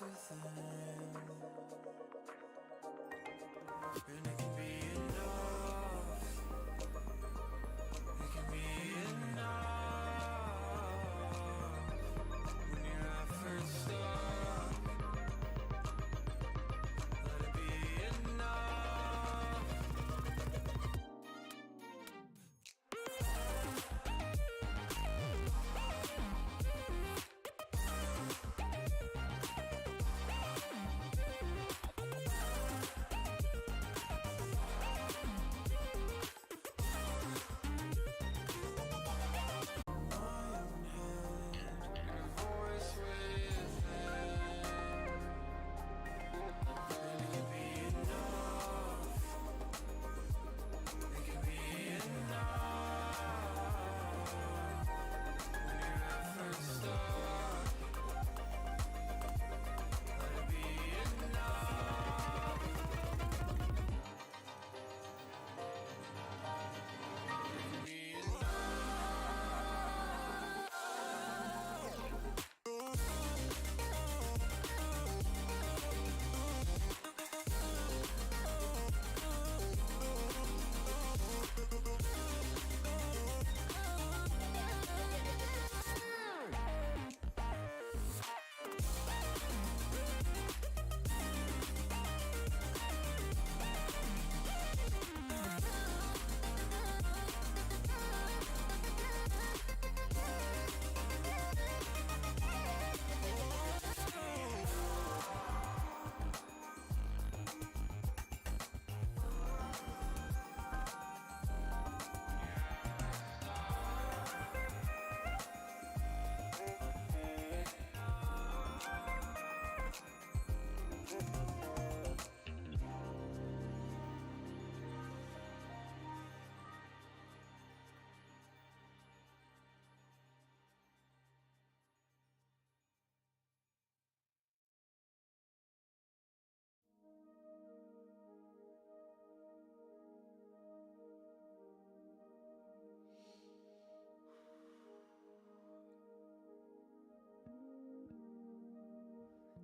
lost within, and it can be enough. It can be enough when you're at first stuck. Let it be enough.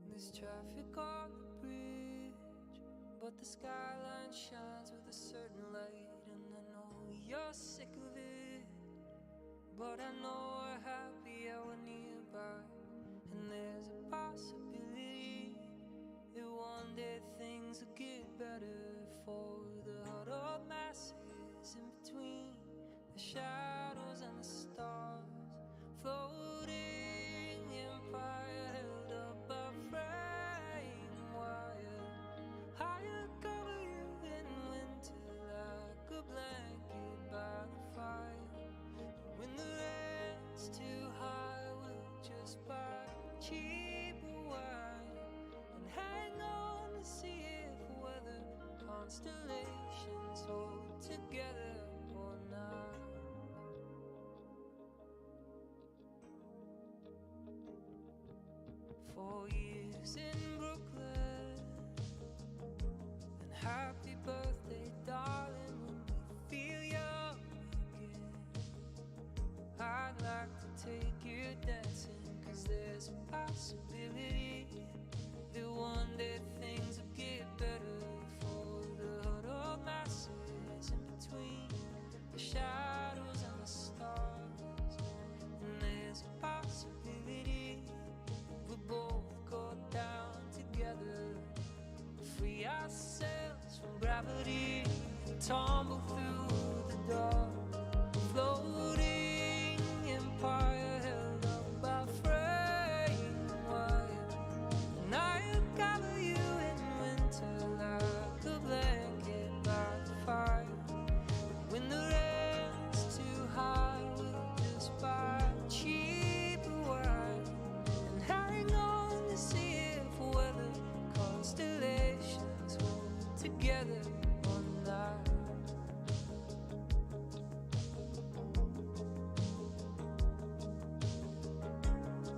There's traffic on the bridge, but the skyline shines with a certain light. And I know you're sick of it, but I know we're happy hour nearby. And there's a possibility that one day things will get better for the huddled masses in between the shadows and the stars. Floating empire held up by frame wire. Higher cover you in winter like a blanket by the fire. When the rent's too high, we'll just buy cheaper wine and hang on to see if weather constellations hold together or not. For years in Brooklyn, and happy birthday, darling, when we feel young again. I'd like to take you dancing, 'cause there's a possibility that one day things will get better for the huddled masses in between the shadows and the stars. And there's a possibility we both go down together, free ourselves from gravity, and tumble through the door. Floating empire held up by frame wire. And I cover you in winter like a blanket by the fire. When the rent's too high, we'll just buy cheaper wine and hang on to see if weather constellations hold together one night.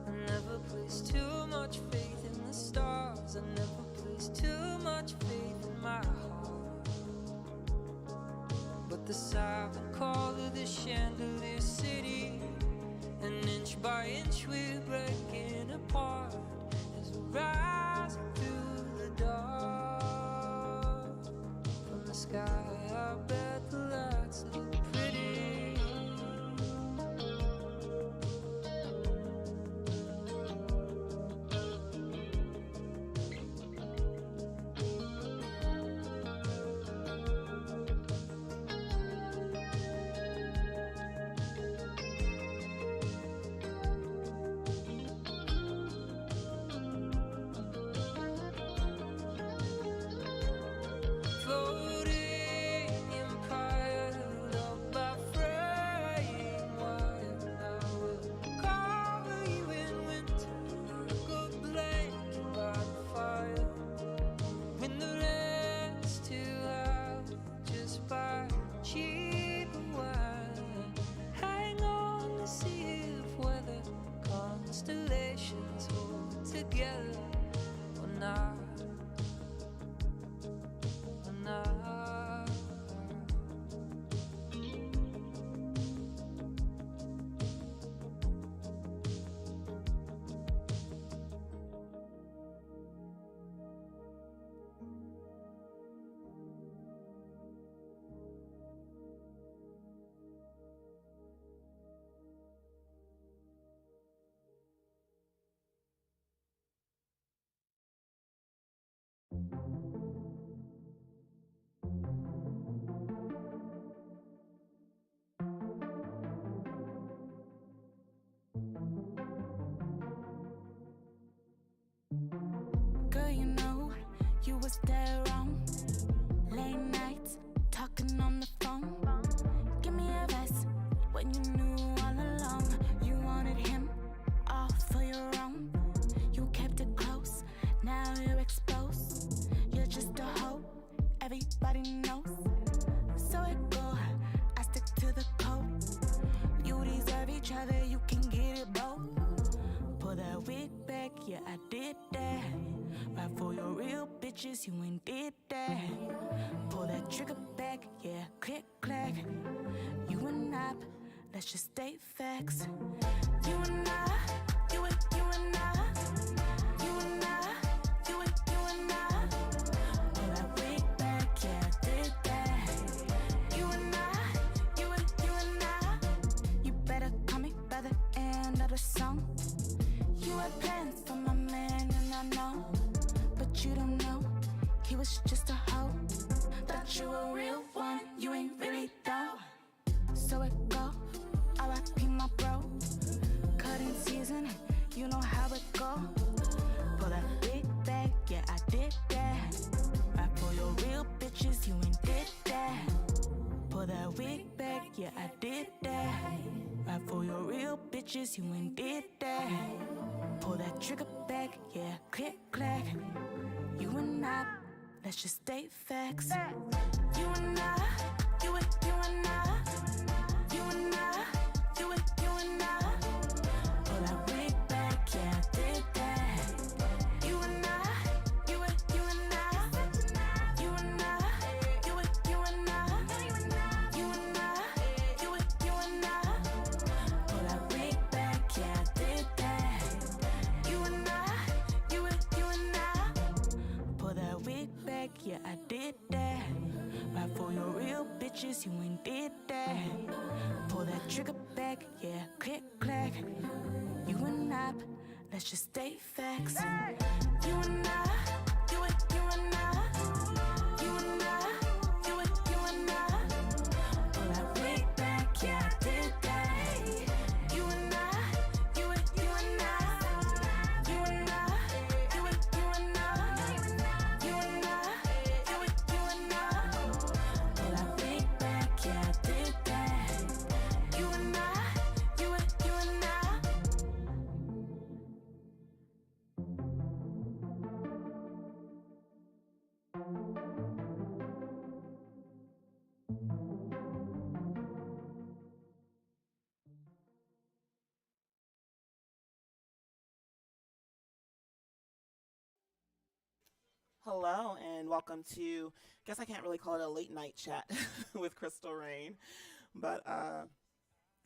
I never placed too much faith in the stars. I never placed too much faith in my heart. But the siren call of the chandelier city, and inch by inch we're breaking apart. And will rise through the dark. From the sky, I bet the lights look pretty. Floating empire up by fraying wire. I will cover you in winter, go blanket by the fire. When the rent's too loud, just buy cheaper wine. Hang on to see if weather constellations hold together or not. Or not. Girl, you know you was there wrong. Late nights, talking on the phone. Give me advice when you knew all along you wanted him all for your own. You kept it close, now you're exposed. You're just a hoe, everybody knows. So it go, I stick to the code. You deserve each other, you can get it both. Pull that wig back, yeah, I did that. Right for your real bitches, you ain't did that. Pull that trigger back, yeah, click, clack. You and I, let's just state facts. You and I, you and I. You and I, you and I. Pull that wig back, yeah, I did that. You and I, you and I. You better call me by the end of the song. You had plans for my man, and I know, but you don't know, he was just a hoe. Thought you a real one, you ain't really though. So it go, R.I.P. my bro. Cutting season, you know how it go. Pull that big bag, yeah, I did that. Right for your real bitches, you ain't did that. Pull that wig back, yeah, I did that. Right for your real bitches, you ain't did that. Pull that trigger back, yeah, click, clack. You and I, let's just state facts. You and I, you and I. You and I, you and I. Pull that wig back, yeah, I did that. You and I, you and I. You and I, you and I. You and I, you and I. Pull that wig back, yeah, I did that. You and I, you and I. Pull that wig back, yeah, I did that. Right for your real bitches, you ain't did that. Pull that trigger back, yeah, click, clack. You and I, let's just state facts. You and I, you and I. You and I, you and I. Pull that wig back, yeah, I did that. You and I, you and I. You and I, you and I. You and I, you and I. Pull that wig back, yeah, I did that. You and I, you and I. Hello and welcome to, guess I can't really call it a late night chat with Crystal Rain, but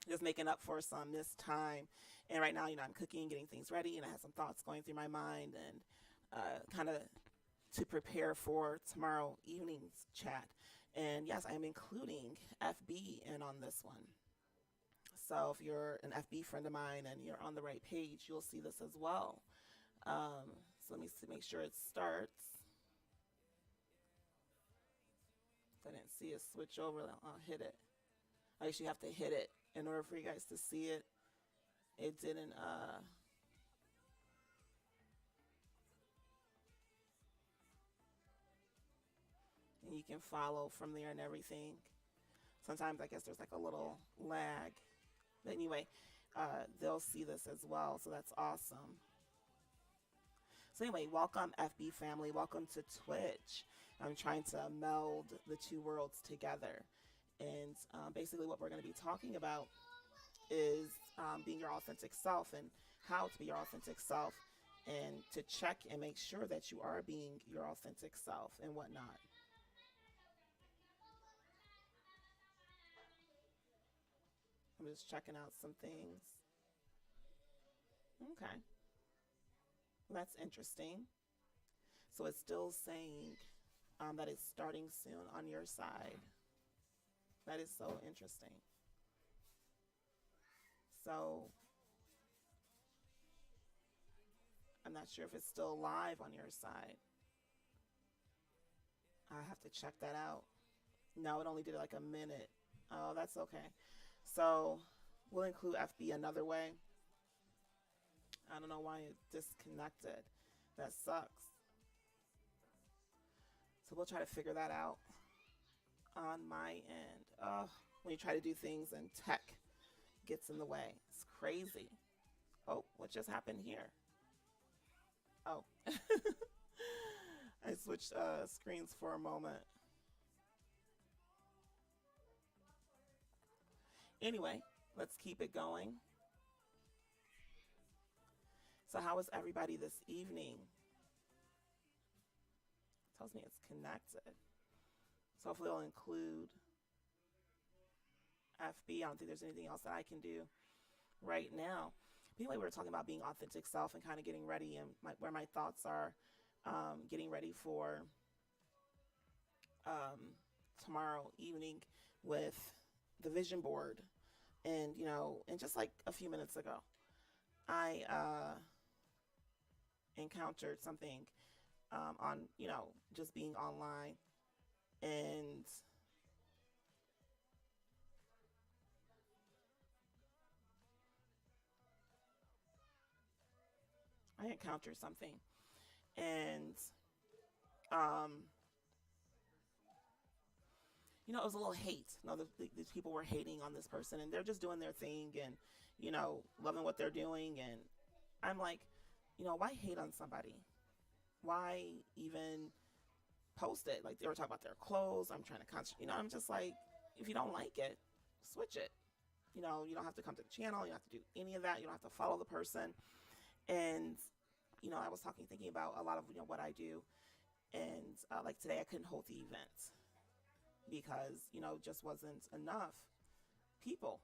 just making up for some missed time. And right now, I'm cooking, getting things ready, and I have some thoughts going through my mind, and kind of to prepare for tomorrow evening's chat. And yes, I am including FB in on this one. So if you're an FB friend of mine and you're on the right page, you'll see this as well. So let me make sure it starts. If I didn't see it switch over, I'll hit it. I guess you have to hit it in order for you guys to see it. It didn't, and you can follow from there and everything. Sometimes I guess there's like a little lag. But anyway, they'll see this as well, so that's awesome. So anyway, welcome FB family, welcome to Twitch. I'm trying to meld the two worlds together. And basically what we're going to be talking about is being your authentic self and how to be your authentic self, and to check and make sure that you are being your authentic self and whatnot. I'm just checking out some things. Okay. Well, that's interesting. So it's still saying that it's starting soon on your side. That is so interesting. So I'm not sure if it's still live on your side. I have to check that out. No, it only did like a minute. Oh, that's okay. So we'll include FB another way. I don't know why it disconnected. That sucks. So we'll try to figure that out on my end. When you try to do things and tech gets in the way. It's crazy. Oh, what just happened here? Oh. I switched screens for a moment. Anyway, let's keep it going. So how is everybody this evening? It tells me it's connected. So hopefully it'll include FB. I don't think there's anything else that I can do right now. But anyway, we were talking about being authentic self and kind of getting ready, and where my thoughts are, getting ready for tomorrow evening with the vision board. And and just like a few minutes ago, I encountered something on just being online, and I encountered something, and it was a little hate. These people were hating on this person, and they're just doing their thing, and loving what they're doing. And I'm like, why hate on somebody? Why even post it? Like, they were talking about their clothes. I'm trying to I'm just like, if you don't like it, switch it. You don't have to come to the channel. You don't have to do any of that. You don't have to follow the person. And I was thinking about a lot of what I do, and like today I couldn't hold the event because just wasn't enough people.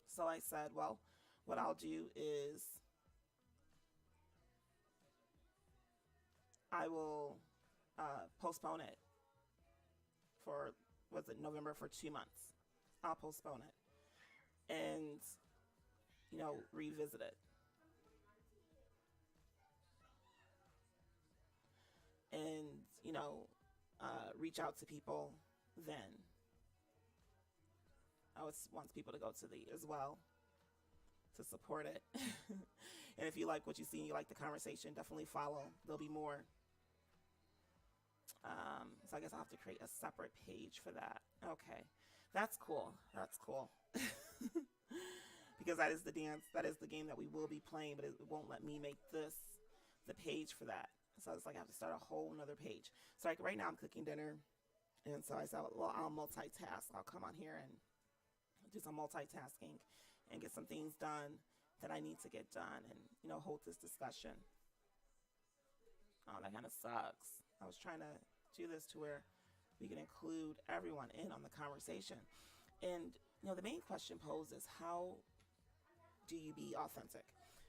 So I said, well, what I'll do is I will postpone it for, November, for 2 months. I'll postpone it and revisit it. And reach out to people then. I want people to go to as well to support it. And if you like what you see and you like the conversation, definitely follow. There'll be more. So I guess I'll have to create a separate page for that. Okay, that's cool. That's cool. Because that is the dance, that is the game that we will be playing, but it won't let me make this the page for that. So it's like I have to start a whole nother page. So like right now I'm cooking dinner, and so I said, well, I'll multitask. I'll come on here and do some multitasking and get some things done that I need to get done, and hold this discussion. Oh, that kind of sucks. I was trying to do this to where we can include everyone in on the conversation. And, the main question posed is, how do you be authentic?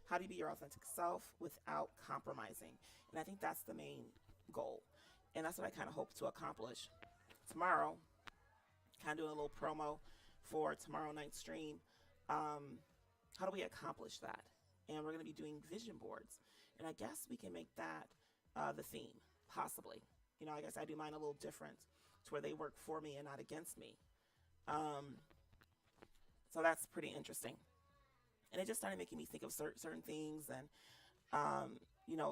How do you be your authentic self without compromising? And I think that's the main goal. And that's what I kind of hope to accomplish tomorrow. Kind of doing a little promo for tomorrow night's stream. How do we accomplish that? And we're going to be doing vision boards. And I guess we can make that the theme, possibly. I guess I do mine a little different to where they work for me and not against me. So that's pretty interesting. And it just started making me think of certain things and,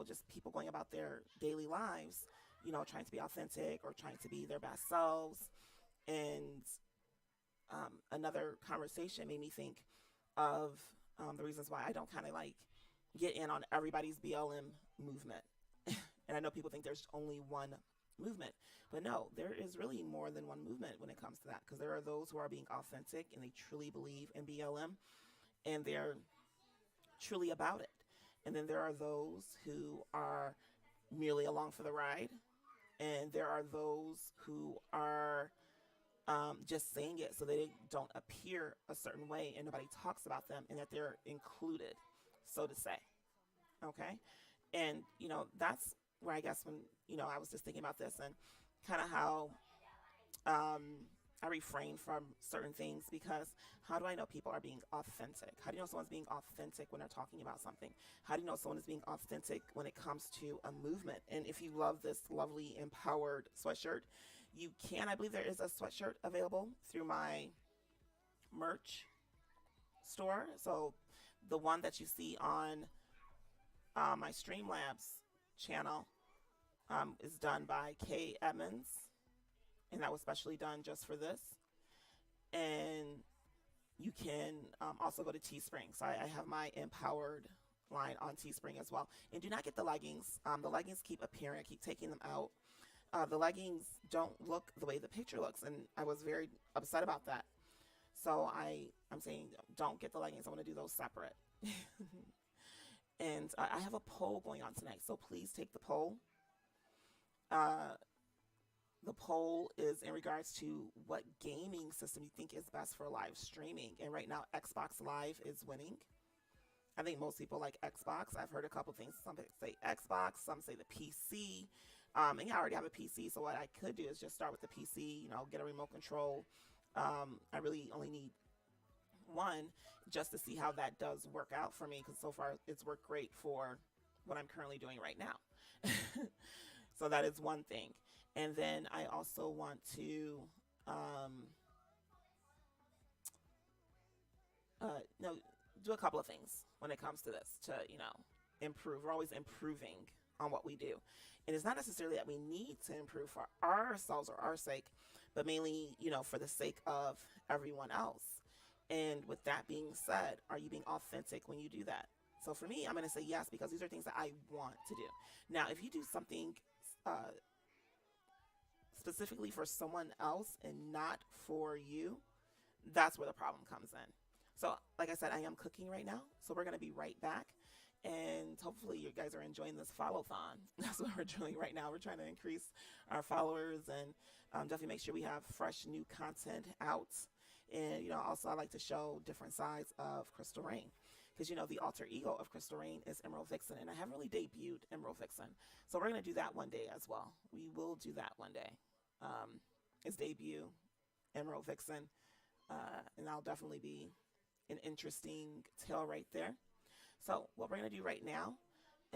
just people going about their daily lives, trying to be authentic or trying to be their best selves. And another conversation made me think of the reasons why I don't kind of like get in on everybody's BLM movement. And I know people think there's only one movement, but no, there is really more than one movement when it comes to that, because there are those who are being authentic and they truly believe in BLM and they're truly about it. And then there are those who are merely along for the ride, and there are those who are just saying it so they don't appear a certain way and nobody talks about them and that they're included, so to say. Okay. And, that's where I guess when, I was just thinking about this and kind of how I refrain from certain things, because how do I know people are being authentic? How do you know someone's being authentic when they're talking about something? How do you know someone is being authentic when it comes to a movement? And if you love this lovely empowered sweatshirt, you can, I believe there is a sweatshirt available through my merch store. So the one that you see on my Streamlabs channel is done by Kay Edmonds, and that was specially done just for this. And you can also go to Teespring. So I have my empowered line on Teespring as well. And do not get the leggings. The leggings keep appearing. I keep taking them out. The leggings don't look the way the picture looks, and I was very upset about that. So I'm saying don't get the leggings. I want to do those separate. And I have a poll going on tonight, so please take the poll. The poll is in regards to what gaming system you think is best for live streaming. And right now, Xbox Live is winning. I think most people like Xbox. I've heard a couple things. Some say Xbox, some say the PC. And I already have a PC, so what I could do is just start with the PC, get a remote control. I really only need one just to see how that does work out for me, because so far it's worked great for what I'm currently doing right now. So that is one thing. And then I also want to do a couple of things when it comes to this to, improve. We're always improving on what we do. And it's not necessarily that we need to improve for ourselves or our sake, but mainly, for the sake of everyone else. And with that being said, are you being authentic when you do that? So for me, I'm going to say yes, because these are things that I want to do. Now, if you do something specifically for someone else and not for you, that's where the problem comes in. So like I said, I am cooking right now, so we're going to be right back. And hopefully you guys are enjoying this follow-thon. That's what we're doing right now. We're trying to increase our followers and definitely make sure we have fresh new content out. And, also I like to show different sides of Crystal Rain, because, the alter ego of Crystal Rain is Emerald Vixen, and I haven't really debuted Emerald Vixen. So we're going to do that one day as well. We will do that one day. Is debut Emerald Vixen, and that'll definitely be an interesting tale right there. So what we're going to do right now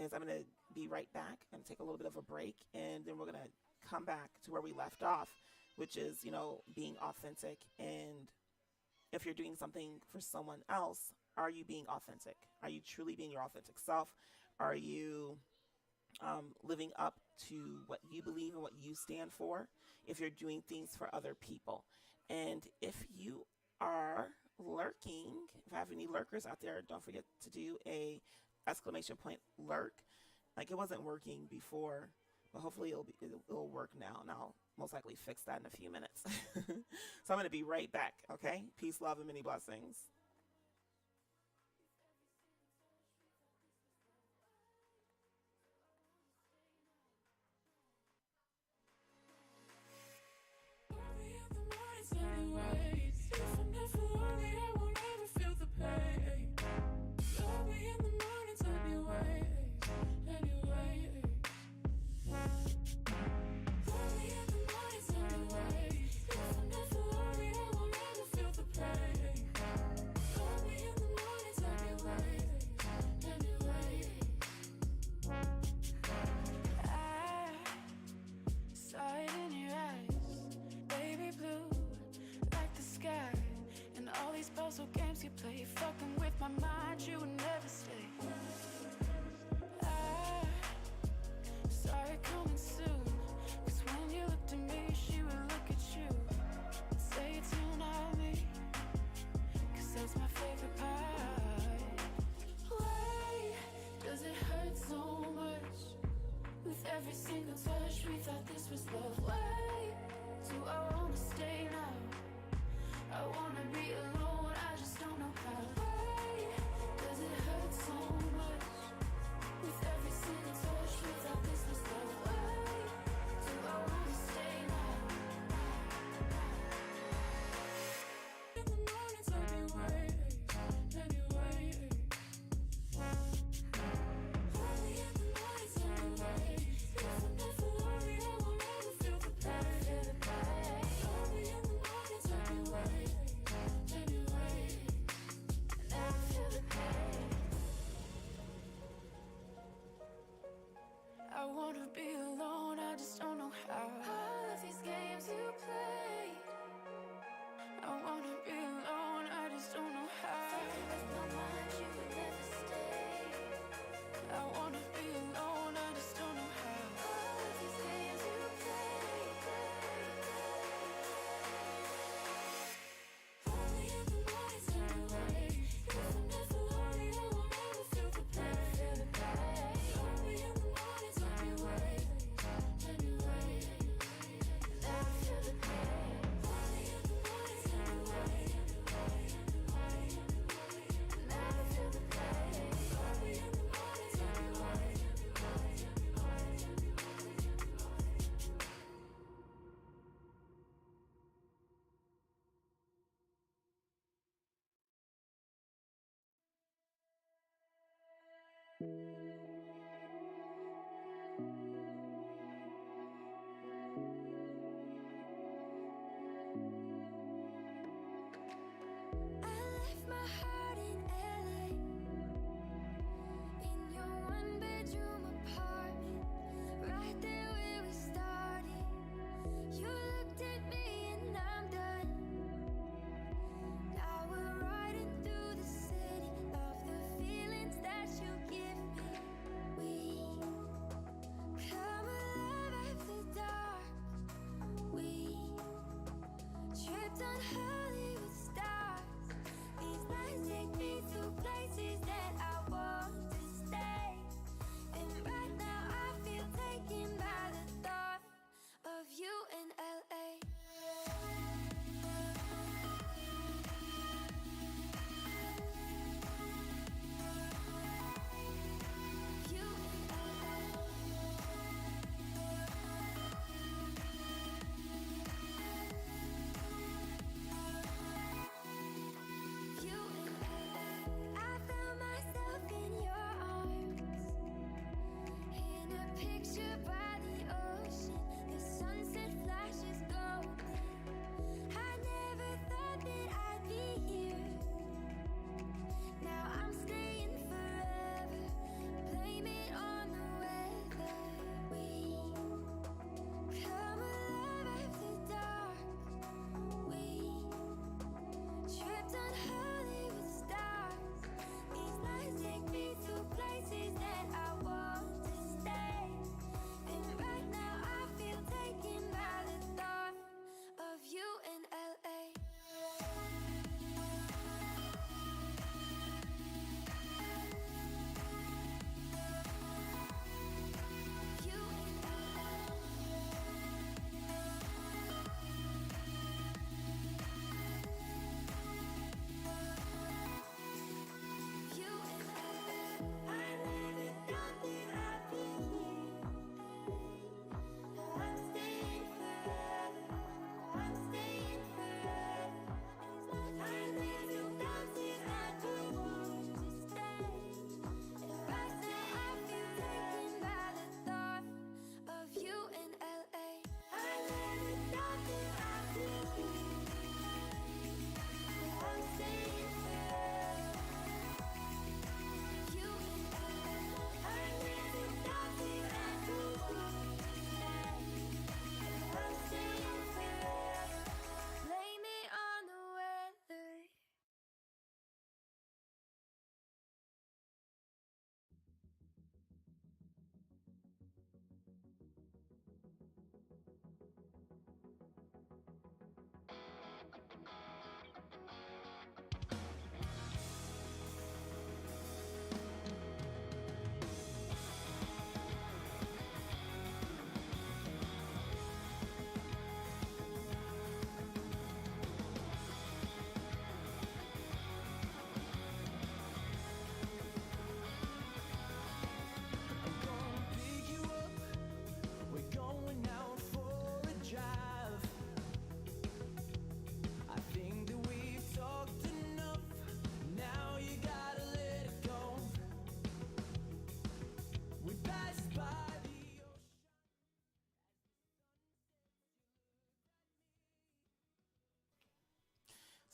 is I'm going to be right back and take a little bit of a break, and then we're going to come back to where we left off, which is, being authentic. And if you're doing something for someone else, are you being authentic? Are you truly being your authentic self? Are you living up to what you believe and what you stand for if you're doing things for other people? And if you are lurking, if I have any lurkers out there, don't forget to do a !lurk. Like, it wasn't working before, but hopefully it'll work now, and I'll most likely fix that in a few minutes. So I'm going to be right back. Okay, peace, love, and many blessings. Anyways, Play fucking with my mind, you would never stay. I saw it coming soon, 'cause when you looked at me, she would look at you and say it's you, not me, 'cause that's my favorite part. Why does it hurt so much? With every single touch, we thought this was love. Why do I wanna stay now? I wanna be alone, I just don't know how. Why does it hurt so much? With every single touch, we thought this was love. Why do I wanna stay now? In the mornings I'll be waiting, anyway. Early in the mornings I'll be waiting. If I'm never worried, I won't ever feel the pain. Early in the mornings I'll be waiting, anyway. Never feel the pain. I wanna be alone, I just don't know how. All of these games you play, I wanna be alone, I just don't know how. Fucking with my mind, you would never stay. I wanna be alone, I just don't know how. All of these games you play. Early in the mornings I'll be waiting. If I'm never worried, I won't ever feel the pain. Early in the mornings I'll be waiting, anyway. Never feel the pain. Early in the mornings I'll be waiting, never feel the pain. Early in the mornings I'll be waiting. I left my heart in LA, in your one-bedroom apartment, right there where we started. You looked at me and I'm done. Now we're riding through the city, love the feelings that you give me. We come alive after dark. We tripped on Hollywood stars. These nights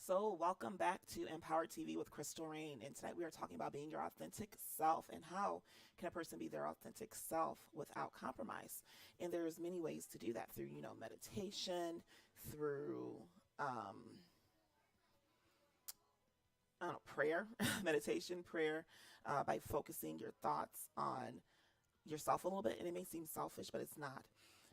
So, welcome back to Empowered TV with Crystal Rain. And tonight we are talking about being your authentic self and how can a person be their authentic self without compromise. And there's many ways to do that through, meditation, through, I don't know, prayer, meditation, prayer, by focusing your thoughts on yourself a little bit. And it may seem selfish, but it's not.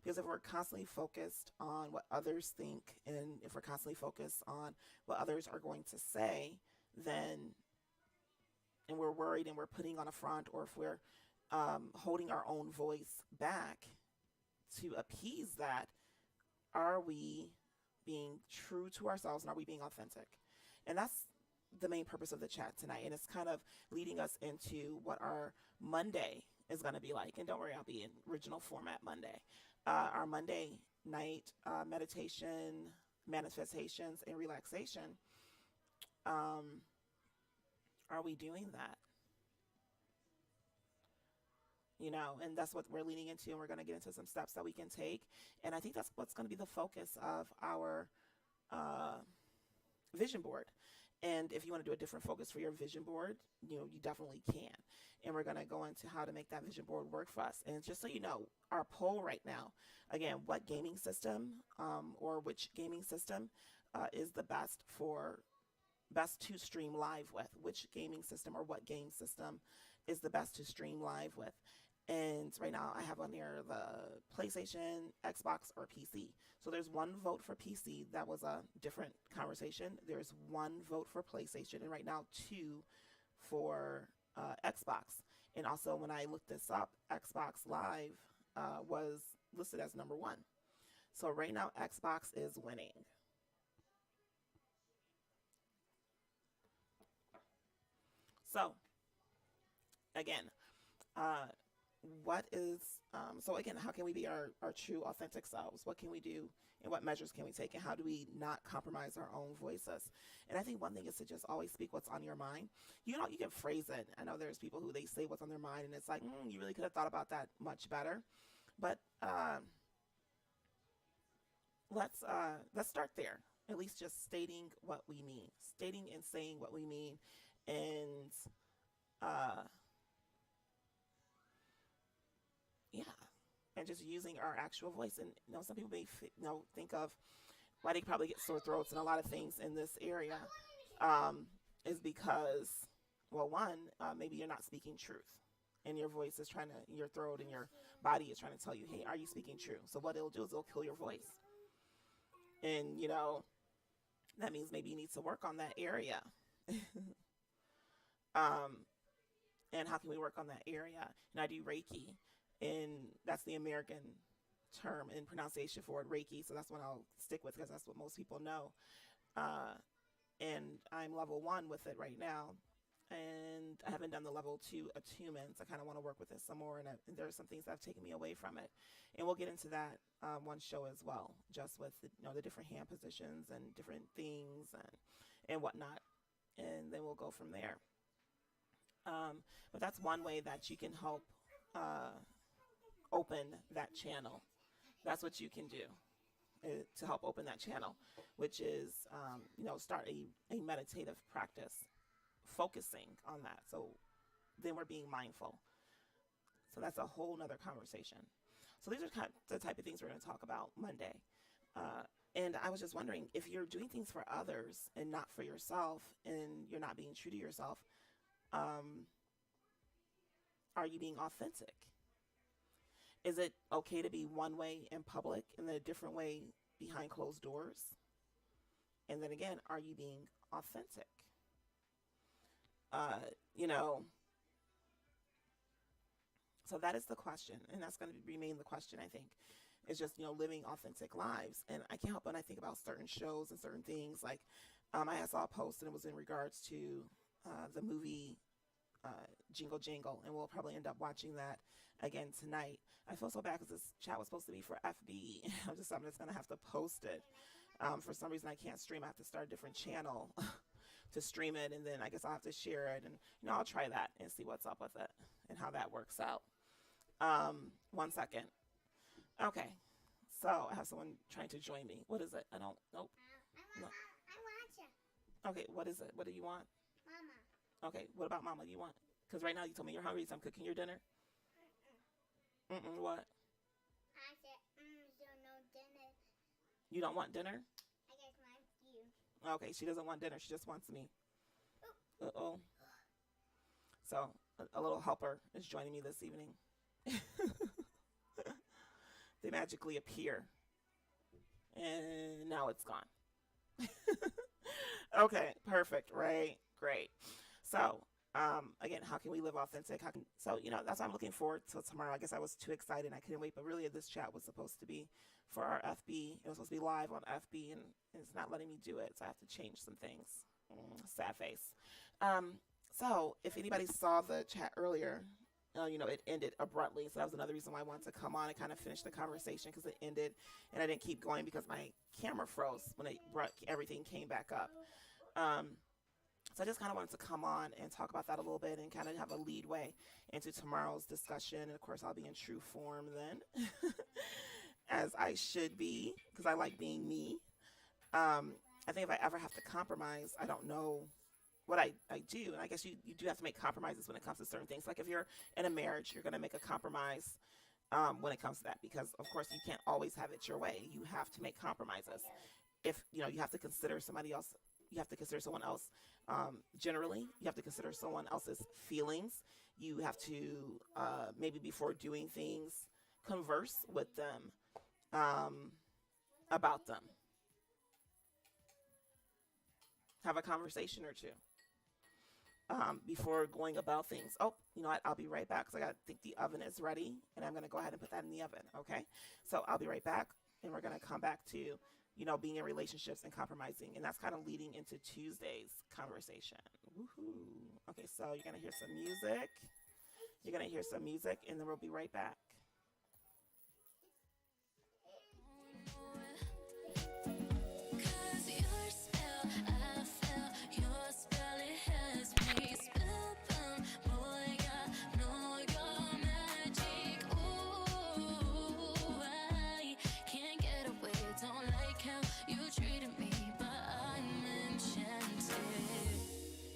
Because if we're constantly focused on what others think, and if we're constantly focused on what others are going to say, then, and we're worried and we're putting on a front, or if we're holding our own voice back to appease that, are we being true to ourselves, and are we being authentic? And that's the main purpose of the chat tonight. And it's kind of leading us into what our Monday is going to be like. And don't worry, I'll be in original format Monday. Our Monday night meditation, manifestations, and relaxation. Are we doing that? And that's what we're leaning into, and we're going to get into some steps that we can take. And I think that's what's going to be the focus of our vision board. And if you want to do a different focus for your vision board, you definitely can. And we're going to go into how to make that vision board work for us. And just so you know, our poll right now, again, what gaming system or which gaming system is the best to stream live with? Which gaming system or what game system is the best to stream live with? And right now I have on there the PlayStation, Xbox, or PC. So there's one vote for PC. That was a different conversation. There's one vote for PlayStation, and right now 2 for Xbox. And also when I looked this up, Xbox Live was listed as number 1. So right now Xbox is winning. So again, how can we be our true authentic selves? What can we do, and what measures can we take, and how do we not compromise our own voices? And I think one thing is to just always speak what's on your mind. You can phrase it. I know there's people who they say what's on their mind, and it's like, you really could have thought about that much better. But let's start there. At least just stating what we mean, stating and saying what we mean, and and just using our actual voice. And some people may think of why they probably get sore throats and a lot of things in this area is because, well, one, maybe you're not speaking truth, and your voice is your throat and your body is trying to tell you, hey, are you speaking true? So what it'll do is it'll kill your voice. And that means maybe you need to work on that area. And how can we work on that area? And I do Reiki, and that's the American term and pronunciation for it, Reiki. So that's what I'll stick with, because that's what most people know. And I'm level 1 with it right now. And I haven't done the level 2 attunements. I kind of want to work with it some more. And there are some things that have taken me away from it. And we'll get into that one show as well, just with the different hand positions and different things and whatnot. And then we'll go from there. But that's one way that you can help open that channel. That's what you can do to help open that channel, which is, start a meditative practice, focusing on that. So then we're being mindful. So that's a whole nother conversation. So these are the type of things we're going to talk about Monday. And I was just wondering, if you're doing things for others and not for yourself, and you're not being true to yourself, are you being authentic? Is it okay to be one way in public and then a different way behind closed doors? And then again, are you being authentic? So that is the question, and that's going to remain the question, I think. It's just, living authentic lives. And I can't help but I think about certain shows and certain things. Like, I saw a post, and it was in regards to the movie Jingle Jangle, and we'll probably end up watching that again tonight. I feel so bad because this chat was supposed to be for FB. I'm just going to have to post it. For some reason, I can't stream. I have to start a different channel to stream it, and then I guess I'll have to share it. And, I'll try that and see what's up with it and how that works out. 1 second. Okay. So I have someone trying to join me. What is it? I don't, nope. No. I watch it. Okay, what is it? What do you want? Mama. Okay, what about mama? You want? Because right now you told me you're hungry, so I'm cooking your dinner. What? I said, so no dinner. You don't want dinner? I guess mine's you. Okay, she doesn't want dinner. She just wants me. Uh-oh. So, a little helper is joining me this evening. They magically appear. And now it's gone. Okay, perfect, right? Great. So, again, how can we live authentic? So, that's why I'm looking forward to tomorrow. I guess I was too excited. I couldn't wait. But really, this chat was supposed to be for our FB. It was supposed to be live on FB, and it's not letting me do it. So I have to change some things. Sad face. So if anybody saw the chat earlier, it ended abruptly. So that was another reason why I wanted to come on and kind of finish the conversation, because it ended and I didn't keep going because my camera froze when everything came back up. So I just kind of wanted to come on and talk about that a little bit and kind of have a lead way into tomorrow's discussion. And of course, I'll be in true form then, as I should be, because I like being me. I think if I ever have to compromise, I don't know what I do. And I guess you do have to make compromises when it comes to certain things. Like if you're in a marriage, you're going to make a compromise when it comes to that, because of course you can't always have it your way. You have to make compromises. If you have to consider somebody else, you have to consider someone else. Generally, you have to consider someone else's feelings. You have to maybe before doing things, converse with them about them. Have a conversation or two before going about things. Oh, you know what? I'll be right back because I think the oven is ready, and I'm going to go ahead and put that in the oven. Okay, so I'll be right back, and we're going to come back to being in relationships and compromising, and that's kind of leading into Tuesday's conversation. Woohoo! Okay, so you're going to hear some music. You're going to hear some music, and then we'll be right back.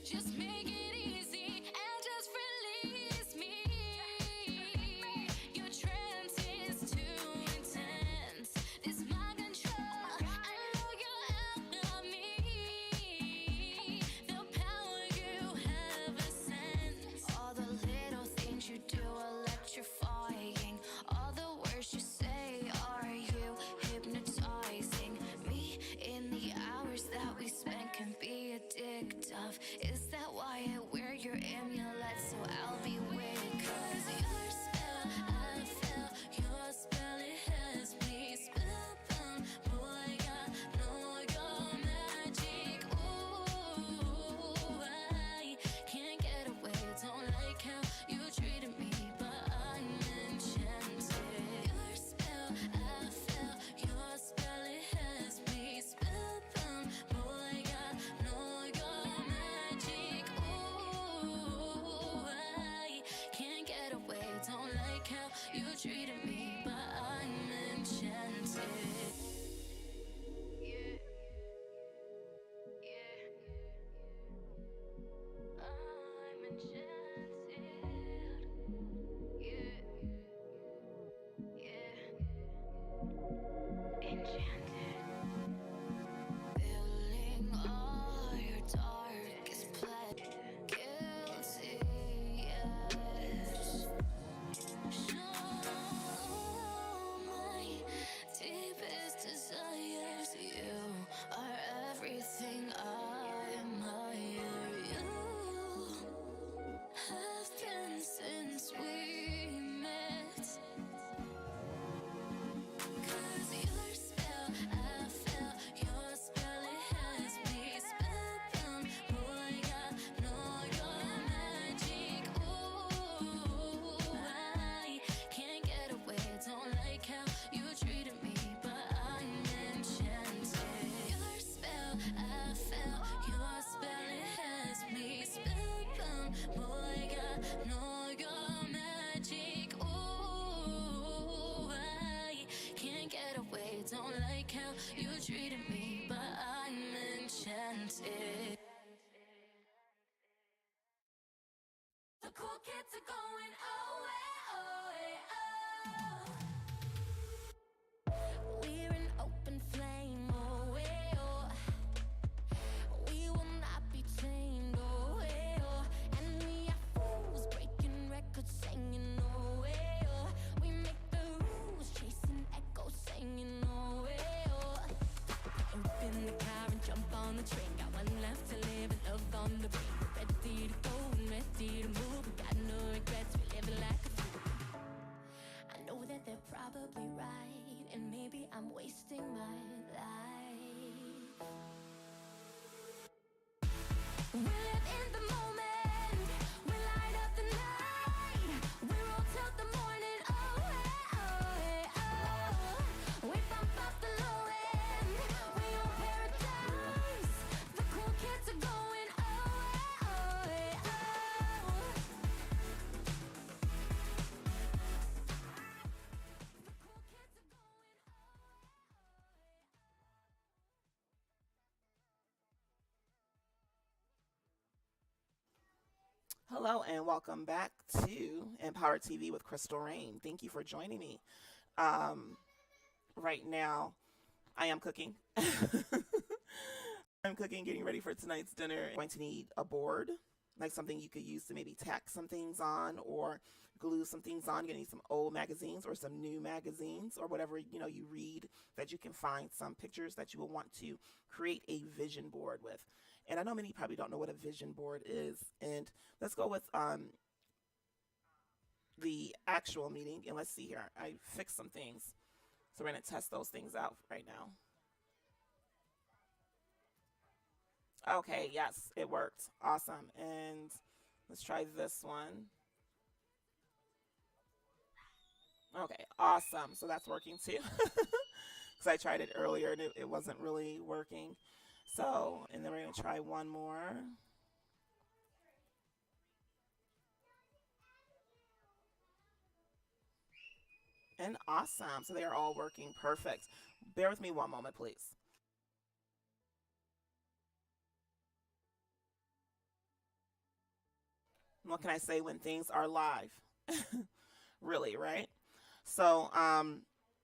Just make it easy and just release me. You We live in the moment. We light up the night. We roll till the morning. Oh, hey, oh, hey, oh. We bump up the low end. We own paradise. The cool kids are going. Oh, hey, oh, hey, oh. Hello and welcome back to Empower TV with Crystal Rain. Thank you for joining me. Right now, I am cooking. I'm cooking, getting ready for tonight's dinner. I'm going to need a board, like something you could use to maybe tack some things on or glue some things on. You're gonna need some old magazines or some new magazines or whatever you read that you can find some pictures that you will want to create a vision board with. And I know many probably don't know what a vision board is. And let's go with the actual meeting. And let's see here. I fixed some things. So we're going to test those things out right now. Okay, yes, it worked. Awesome. And let's try this one. Okay, awesome. So that's working too. Because I tried it earlier and it wasn't really working. So, and then we're going to try one more. And awesome. So they are all working perfect. Bear with me one moment, please. What can I say when things are live? Really, right? So,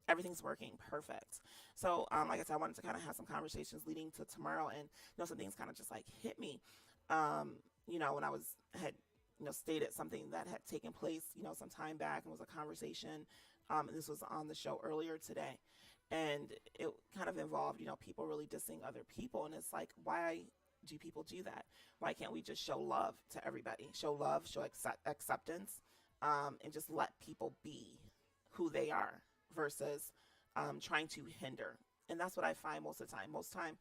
everything's working perfect. So, like I said, I wanted to kind of have some conversations leading to tomorrow, and some things kind of just like hit me. When I had stated something that had taken place, some time back, and was a conversation. And this was on the show earlier today, and it kind of involved, people really dissing other people, and it's like, why do people do that? Why can't we just show love to everybody? Show love, show acceptance, and just let people be who they are versus trying to hinder. And that's what I find most of the time. Most time,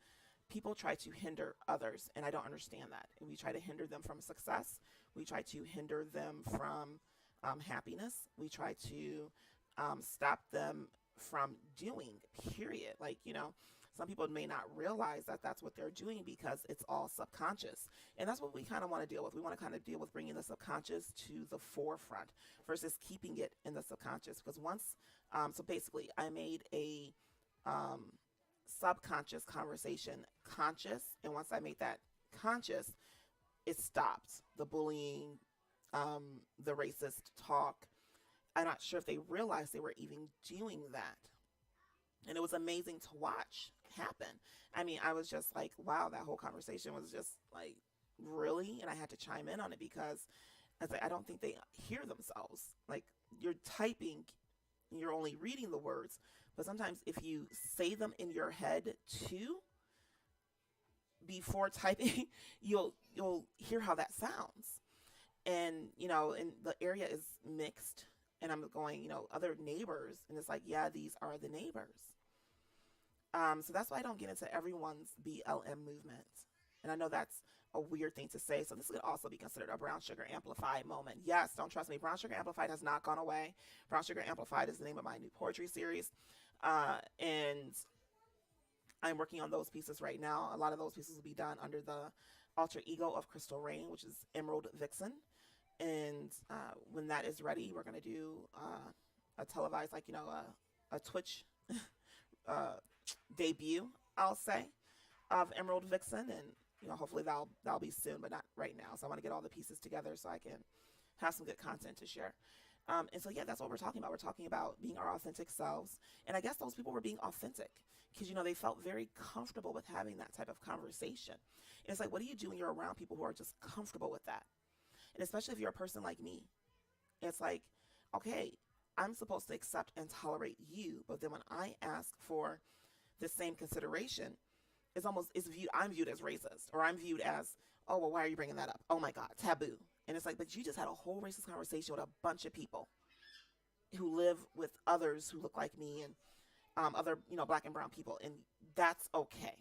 people try to hinder others, and I don't understand that. And we try to hinder them from success. We try to hinder them from happiness. We try to stop them from doing, period. Like, some people may not realize that that's what they're doing because it's all subconscious. And that's what we kind of want to deal with. We want to kind of deal with bringing the subconscious to the forefront versus keeping it in the subconscious. Because once, so basically, I made a subconscious conversation conscious. And once I made that conscious, it stopped the bullying, the racist talk. I'm not sure if they realized they were even doing that. And it was amazing to watch happen. I mean, I was just like, wow, that whole conversation was just like, really? And I had to chime in on it because I was like, I don't think they hear themselves. Like, you're typing, you're only reading the words, but sometimes if you say them in your head too, before typing, you'll hear how that sounds. And, and the area is mixed. And I'm going, other neighbors. And it's like, yeah, these are the neighbors. So that's why I don't get into everyone's BLM movement. And I know that's a weird thing to say. So this could also be considered a Brown Sugar Amplified moment. Yes, don't trust me. Brown Sugar Amplified has not gone away. Brown Sugar Amplified is the name of my new poetry series. And I'm working on those pieces right now. A lot of those pieces will be done under the alter ego of Crystal Rain, which is Emerald Vixen. And when that is ready, we're going to do a televised, a Twitch debut, I'll say, of Emerald Vixen. And, hopefully that'll be soon, but not right now. So I want to get all the pieces together so I can have some good content to share. And so, yeah, that's what we're talking about. We're talking about being our authentic selves. And I guess those people were being authentic because, they felt very comfortable with having that type of conversation. And it's like, what do you do when you're around people who are just comfortable with that? And especially if you're a person like me, it's like, okay, I'm supposed to accept and tolerate you. But then when I ask for the same consideration, I'm viewed as racist, or I'm viewed as, oh, well, why are you bringing that up? Oh my God, taboo. And it's like, but you just had a whole racist conversation with a bunch of people who live with others who look like me and other, black and brown people. And that's okay.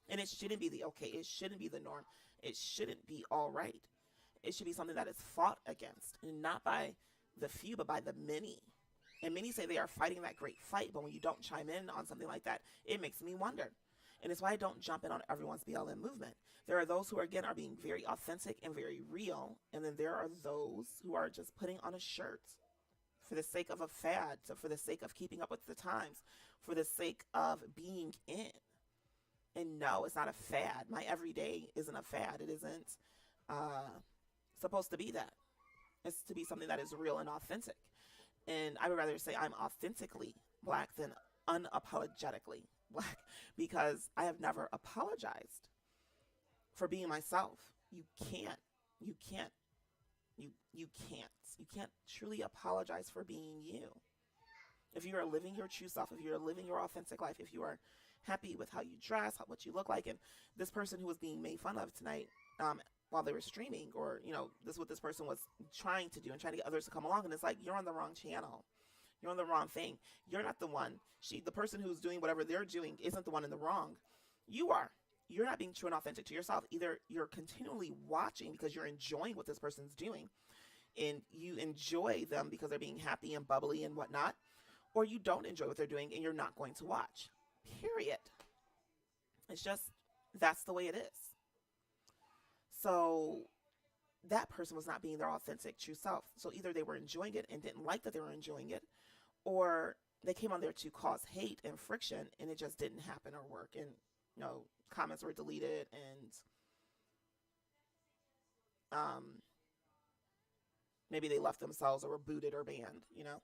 And it shouldn't be the okay. It shouldn't be the norm. It shouldn't be all right. It should be something that is fought against, and not by the few, but by the many. And many say they are fighting that great fight, but when you don't chime in on something like that, it makes me wonder. And it's why I don't jump in on everyone's BLM movement. There are those who are, again, are being very authentic and very real. And then there are those who are just putting on a shirt for the sake of a fad, so for the sake of keeping up with the times, for the sake of being in. And no, it's not a fad. My everyday isn't a fad. It isn't supposed to be that. It's to be something that is real and authentic. And I would rather say I'm authentically Black than unapologetically Black, because I have never apologized for being myself. You can't truly apologize for being you. If you are living your true self, if you're living your authentic life, if you are happy with how you dress, what you look like, and this person who was being made fun of tonight, while they were streaming, or, you know, this is what this person was trying to do and trying to get others to come along. And it's like, you're on the wrong channel. You're on the wrong thing. You're not the one. The person who's doing whatever they're doing isn't the one in the wrong. You are. You're not being true and authentic to yourself. Either you're continually watching because you're enjoying what this person's doing, and you enjoy them because they're being happy and bubbly and whatnot, or you don't enjoy what they're doing and you're not going to watch. Period. It's just, that's the way it is. So that person was not being their authentic true self. So either they were enjoying it and didn't like that they were enjoying it, or they came on there to cause hate and friction, and it just didn't happen or work. And, you know, comments were deleted, and maybe they left themselves or were booted or banned, you know.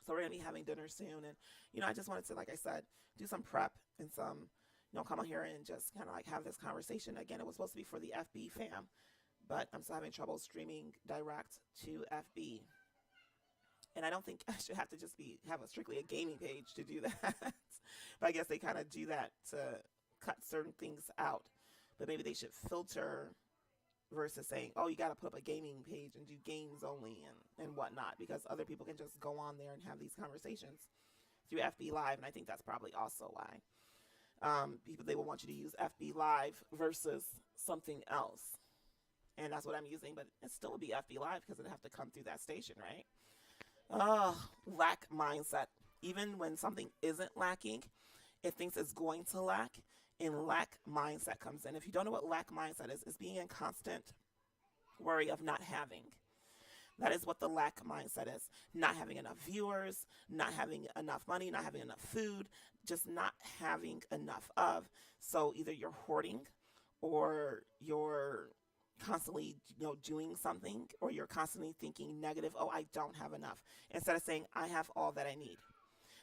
So we're going to be having dinner soon. And, you know, I just wanted to, like I said, do some prep and some, you know, come on here and just kind of like have this conversation. Again, it was supposed to be for the FB fam, but I'm still having trouble streaming direct to FB. And I don't think I should have to just have strictly a gaming page to do that. But I guess they kind of do that to cut certain things out. But maybe they should filter versus saying, oh, you got to put up a gaming page and do games only and whatnot, because other people can just go on there and have these conversations through FB Live. And I think that's probably also why they will want you to use FB Live versus something else. And that's what I'm using, but it still would be FB Live because it'd have to come through that station, right? Lack mindset. Even when something isn't lacking, it thinks it's going to lack, and lack mindset comes in. If you don't know what lack mindset is, it's being in constant worry of not having. That is what the lack mindset is. Not having enough viewers, not having enough money, not having enough food, just not having enough of. So either you're hoarding, or you're constantly, you know, doing something, or you're constantly thinking negative. Oh, I don't have enough. Instead of saying, I have all that I need.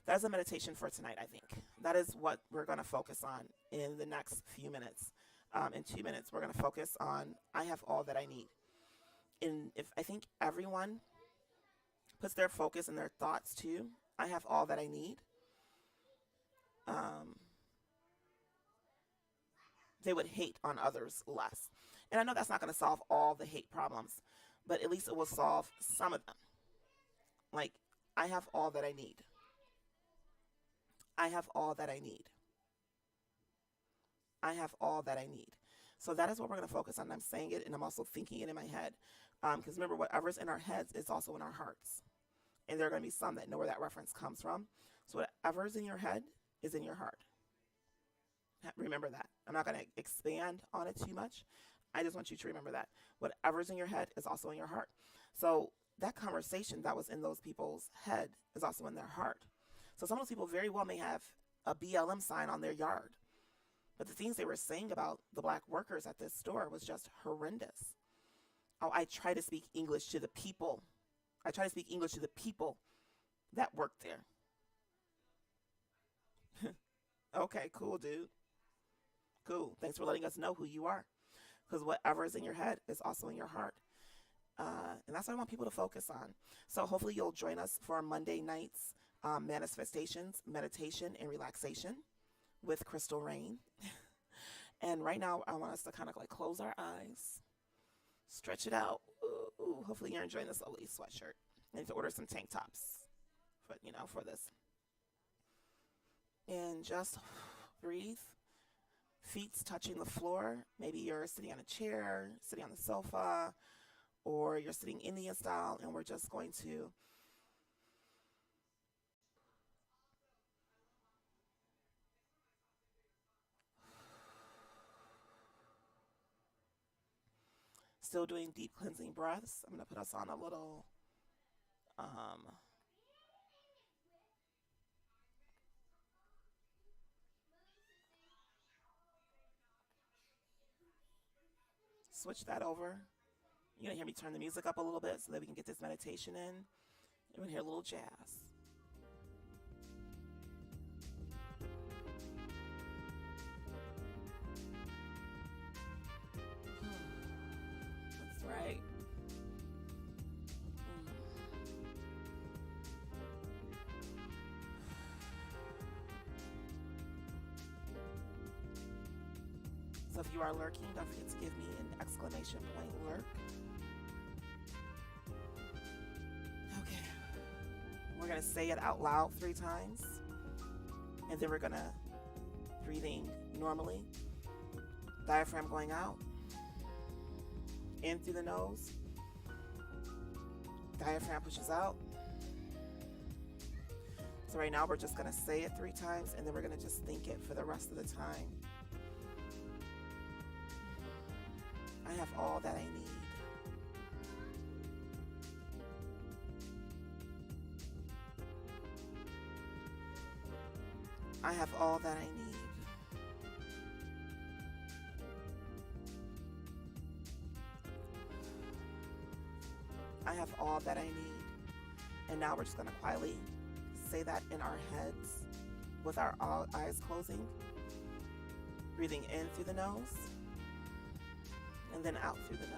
That is a meditation for tonight, I think. That is what we're going to focus on in the next few minutes. In 2 minutes, we're going to focus on, I have all that I need. And if I think everyone puts their focus and their thoughts to, I have all that I need, they would hate on others less. And I know that's not going to solve all the hate problems, but at least it will solve some of them. Like, I have all that I need. I have all that I need. I have all that I need. So that is what we're going to focus on. I'm saying it, and I'm also thinking it in my head. Because remember, whatever's in our heads is also in our hearts. And there are going to be some that know where that reference comes from. So whatever's in your head is in your heart. Remember that. I'm not going to expand on it too much. I just want you to remember that. Whatever's in your head is also in your heart. So that conversation that was in those people's head is also in their heart. So some of those people very well may have a BLM sign on their yard. But the things they were saying about the black workers at this store was just horrendous. Oh, I try to speak English to the people. I try to speak English to the people that work there. Okay, cool, dude. Cool. Thanks for letting us know who you are. Because whatever is in your head is also in your heart. And that's what I want people to focus on. So hopefully you'll join us for our Monday nights manifestations, meditation, and relaxation with Crystal Rain. And right now I want us to kind of like close our eyes, stretch it out. Ooh, hopefully you're enjoying this lovely sweatshirt. I need to order some tank tops for this. And just breathe. Feet's touching the floor. Maybe you're sitting on a chair, sitting on the sofa, or you're sitting Indian style, and we're just going to still doing deep cleansing breaths. I'm going to put us on a little switch that over. You're going to hear me turn the music up a little bit so that we can get this meditation in. You're going to hear a little jazz. That's right. So if you are lurking, don't forget to give me an exclamation point lurk. Okay. We're going to say it out loud 3 times. And then we're going to breathing normally. Diaphragm going out. In through the nose. Diaphragm pushes out. So right now we're just going to say it 3 times, and then we're going to just think it for the rest of the time. I have all that I need. I have all that I need. I have all that I need. And now we're just going to quietly say that in our heads with our eyes closing. Breathing in through the nose. And then out through the nose.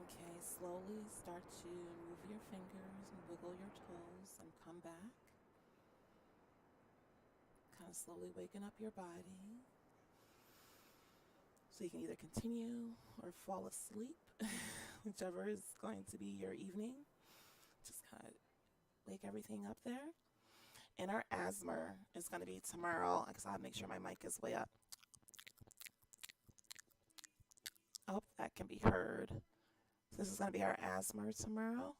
Okay, slowly start to move your fingers and wiggle your toes and come back. Kind of slowly waking up your body. So you can either continue or fall asleep, whichever is going to be your evening. Just kind of wake everything up there. And our asthma is going to be tomorrow. I guess I'll make sure my mic is way up. I hope that can be heard. This is going to be our asthma tomorrow.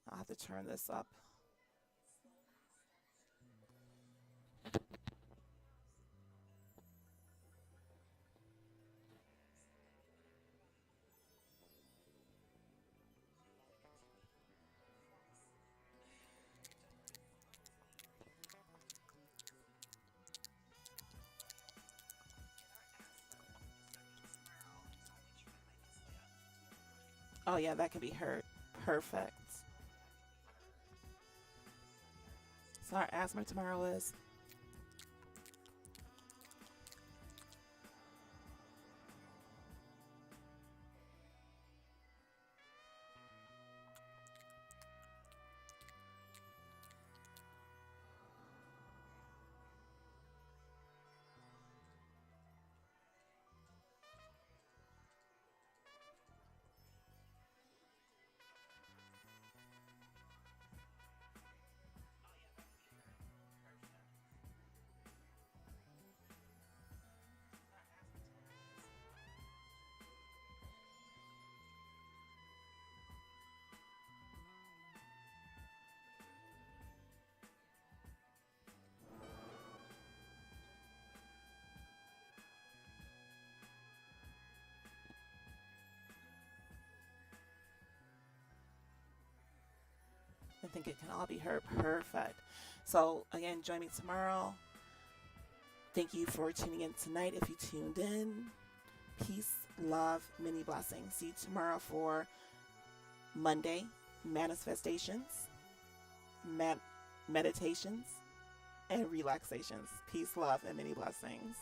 I'll have to turn this up. Oh yeah, that can be heard. Perfect. So our asthma tomorrow is I think it can all be heard perfect. So again, join me tomorrow. Thank you for tuning in tonight. If you tuned in, peace, love, many blessings. See you tomorrow for Monday manifestations, meditations, and relaxations. Peace, love, and many blessings.